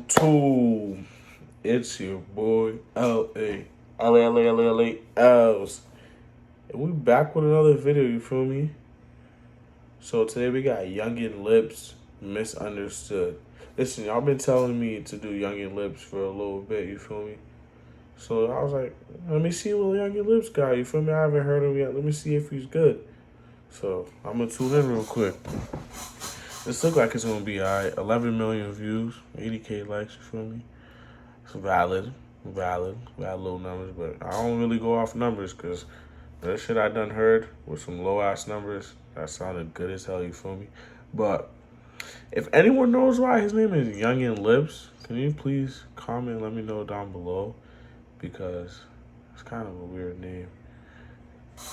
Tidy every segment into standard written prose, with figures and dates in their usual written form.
YouTube. It's your boy LAElsTv. And we back with another video, you feel me? So today we got Youngn Lipz, Misunderstood. Listen, y'all been telling me to do Youngn Lipz for a little bit, you feel me? So I was like, let me see what Youngn Lipz got, you feel me? I haven't heard him yet. Let me see if he's good. So I'm gonna tune in real quick. This look like it's gonna be alright. 11 million views, 80K likes, you feel me? It's valid little numbers, but I don't really go off numbers because that shit I done heard with some low ass numbers, that sounded good as hell, you feel me? But if anyone knows why his name is Youngn Lipz, can you please comment and let me know down below, because it's kind of a weird name.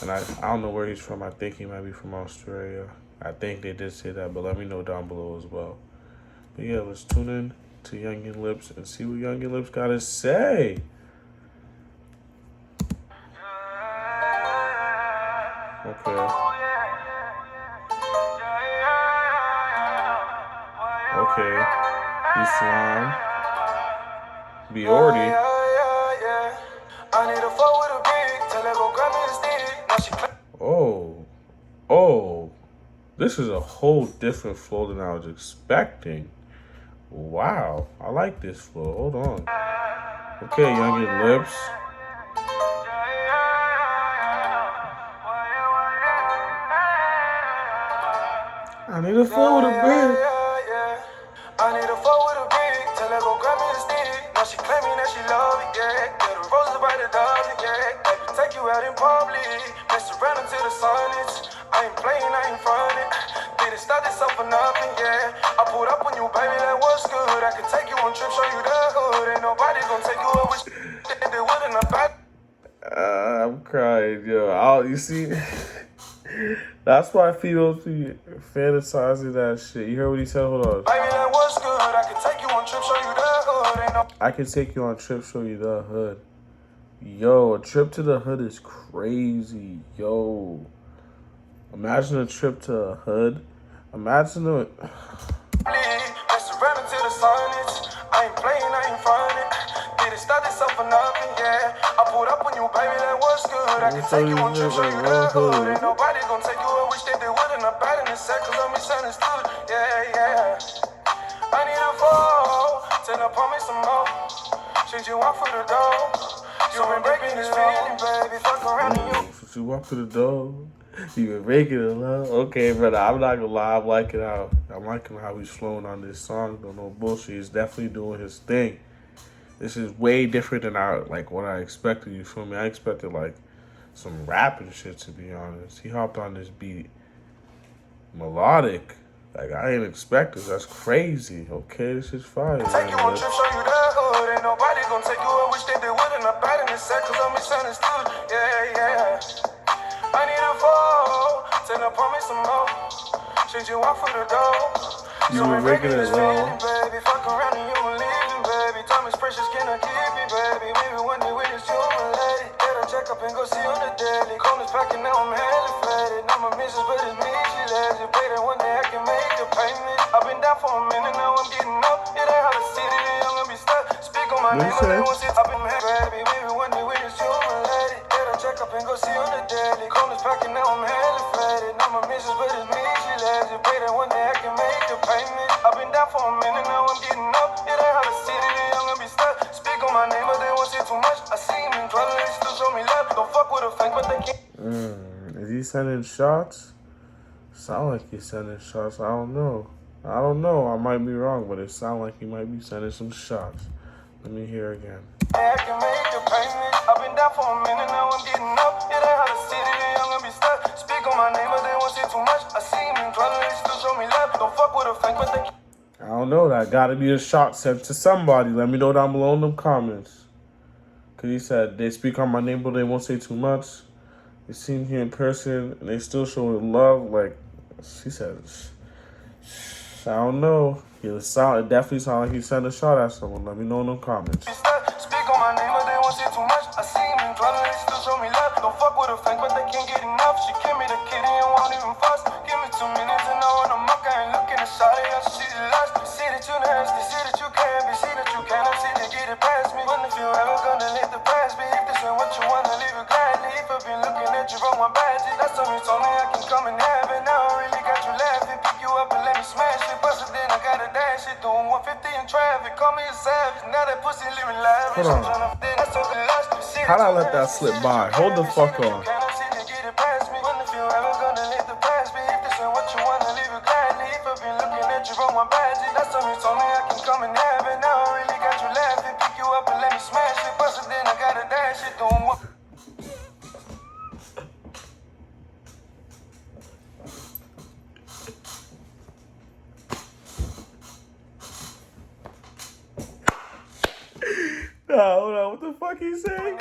And I don't know where he's from. I think he might be from Australia. I think they did say that, but let me know down below as well. But yeah, let's tune in to Youngn Lipz and see what Youngn Lipz got to say. Okay. Okay. Islam. Biordi. Oh. This is a whole different flow than I was expecting. Wow, I like this flow. Hold on. Okay, Youngn Lipz. I need a flow with a beat. I need a flow with a beat. Tell her go grab me the stick. Now she claiming that she love it, yeah. Get the roses by the dozen, yeah. Baby, take you out in public. Mess around until the sun is. I ain't playing, I ain't frontin'. Didn't start this up for nothing, yeah. I pulled up on you, baby, that was good. I could take you on trips, show you the hood. Ain't nobody gonna take you up with they wouldn't have bad. I'm crying, yo. You see, that's why females be fantasizing that shit. You heard what he said? Hold on. Baby, that was good. I could take you on trips, show you the hood. Ain't no I can take you on trips, show you the hood. Yo, a trip to the hood is crazy. Yo, imagine a trip to a hood. Imagine a... mess around until the sun is. I ain't playing, I ain't frontin'. Didn't start this up for nothing, yeah. I pulled up on you, baby, that was good. I could take you on trips, show you the hood. Ain't nobody gonna take you. I wish that they wouldn't have bad in the set, cause I'm misunderstood. Yeah. I need a fall, till I promise some more. Since you walk through the door, you been breaking this feeling, baby. Fuck around and you. Since you walk through the door, you been making it love. Okay, brother, I'm not gonna lie. I'm liking how he's flowing on this song. Don't know bullshit. He's definitely doing his thing. This is way different than what I expected. You feel me? I expected like some rap and shit, to be honest. He hopped on this beat melodic. Like, I ain't expected. That's crazy. Okay, this is fire. Take you on trips, show you the hood. Ain't nobody gonna take you. I wish that they wouldn't have bad in the set, cause I'm misunderstood. Yeah. I need a fall, till I promise some more. Since you walk through the door, you been making it feeling, baby. Fuck around and you been leaving, baby. Time is precious, cannot keep it, baby. Maybe one day we just you and lady. Gotta check up and go see on the daily. Corners packing, now I'm hella faded. Not my missus, but it's me, she lazy. Pray that one day I can make the payment. I've been down for a minute, now I'm getting up. It ain't how to see it, young and be stuck. Speak on my name, but they won't sit up in my head, baby. Maybe one day we just you and lady. Gotta check up and go see on the daily. Corners packing, now I'm hella faded. Not my missus, but it's me, she lazy. Pray that one day I can make the payment. I've been down for a minute, now I'm getting up. It ain't how to see it, young and be stuck. Speak on my name, but they won't say too much. I see him in club, they still show me love. Don't fuck with a fake, but they can't. Is he sending shots? Sound like he's sending shots. I don't know. I might be wrong, but it sounds like he might be sending some shots. Let me hear again. I can make the payment. I've been down for a minute, now I'm getting up. It ain't how to see it, young and be stuck. Speak on my name, but they won't say too much. I see him in club, they still show me love. Don't fuck with a fake, but they can't. I don't know. That gotta be a shot sent to somebody. Let me know down below in the comments. Cause he said they speak on my name, but they won't say too much. They seen here in person, and they still showing love. Like she said, I don't know. It definitely sound like he sent a shot at someone. Let me know in the comments. Speak on my name, but they won't say too much. I see him in club, they still show me love. Don't fuck with a fake, but they can't get enough. She give me the kitty and won't even fuss. Give me 2 minutes and I want a muck. I ain't looking at shot it, I see the lust. See that you nasty, see that you can't be, see that gonna let the past be? If this ain't what you wanna, leave it gladly. If I've been looking at you from my badges, last time you told me I can come and have it. Now I really got you laughing. Pick you up and let me smash it. Bust it, then I gotta dash it. Doing 150 in traffic. Call me a savage. Now that pussy living lavish. Hold on. How'd I let that slip by? Hold the fuck on. Nah, hold on. What the fuck he saying?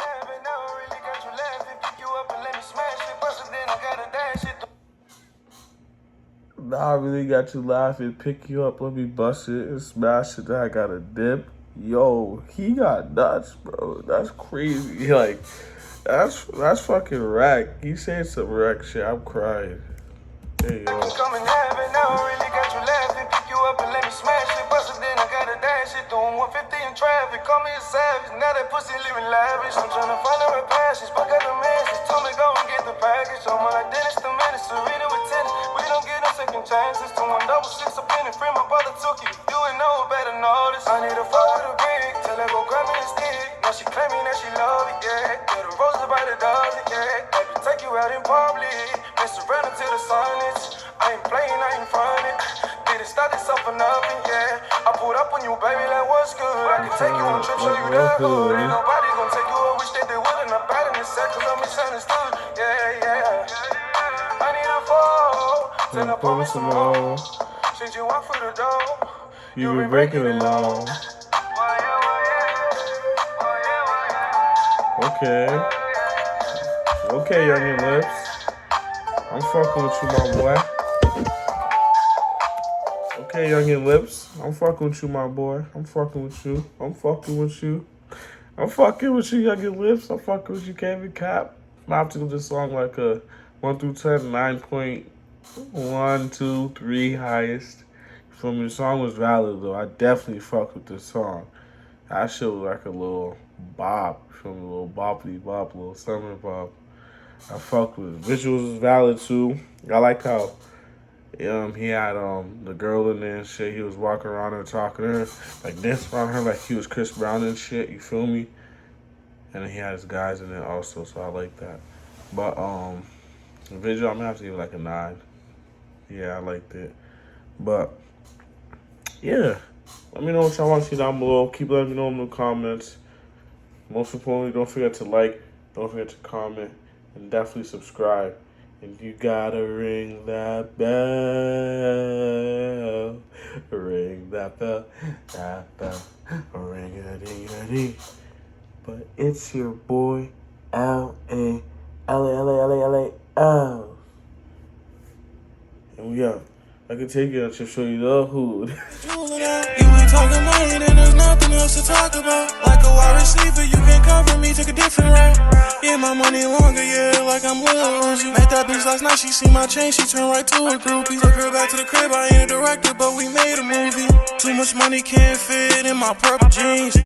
Nah, I really got you laughing. Pick you up, let me bust it and smash it. Then I got a dip. Yo, he got nuts, bro. That's crazy. Like, that's fucking wreck. He saying some wreck shit. I'm crying. Hey, yo. Come and have it now. I really got you laughing. Pick you up and let me smash it. Bust it, then I gotta dash it. Doing 150 in traffic. Call me a savage. Now that pussy living lavish. I'm trying to find her passions, but got the message. Told me go and get the package. I'm like Dennis the Menace, Serena with tennis. We don't get no second chances. 2166 up in the frame. My brother took you. You ain't know better notice. I need a fuck with a big. Tell her go grab me a stick. Now she claiming that she love it, yeah. Yeah, the roses by the dozen, yeah. Maybe take you out in public. Mess around until the sun is. I ain't playing, I ain't frontin'. Did it start this up for nothing, yeah. I pulled up on you, baby, like what's good. I can take you on a trip, show you the hood. Ain't nobody gonna take you, I wish that they wouldn't. I'm bad in this set, cause I'm misunderstood. Yeah, yeah. I need a fall. Tell her, pour me some more. Since you walk through the door, you been breaking the law. Okay. Okay, Youngn Lipz. I'm fucking with you, my boy. Okay, Youngn Lipz. I'm fucking with you, my boy. I'm fucking with you. I'm fucking with you. I'm fucking with you, Youngn Lipz. I'm fucking with you, Kevin Cap. I'm about to do this song like a 1 through 10, 9.1, 2, 3 highest. You feel me? The song was valid, though. I definitely fucked with this song. That shit was like a little bop. You feel me? A little boppity bop, a little summer bop. I fucked with it. Visuals was valid too. I like how he had the girl in there and shit. He was walking around her, talking to her, like dancing around her like he was Chris Brown and shit. You feel me? And then he had his guys in there also, so I like that. But the visual, I'm gonna have to give it like a 9. Yeah, I liked it. But yeah, let me know what y'all want to see down below. Keep letting me know in the comments. Most importantly, don't forget to like, don't forget to comment, and definitely subscribe. And you gotta ring that bell. Ring that bell. Ring a ding a ding. But it's your boy LAElsTv. And we out. I can take you out to show you the hood. You ain't talking money, then there's nothing else to talk about. Like a wide receiver, you can't cover me, take a different route. Yeah, my money longer, yeah, like I'm Lil Uzi. Met that bitch last night, she see my chain, she turned right to a groupie. Took her back to the crib, I ain't a director, but we made a movie. Too much money can't fit in my purple jeans.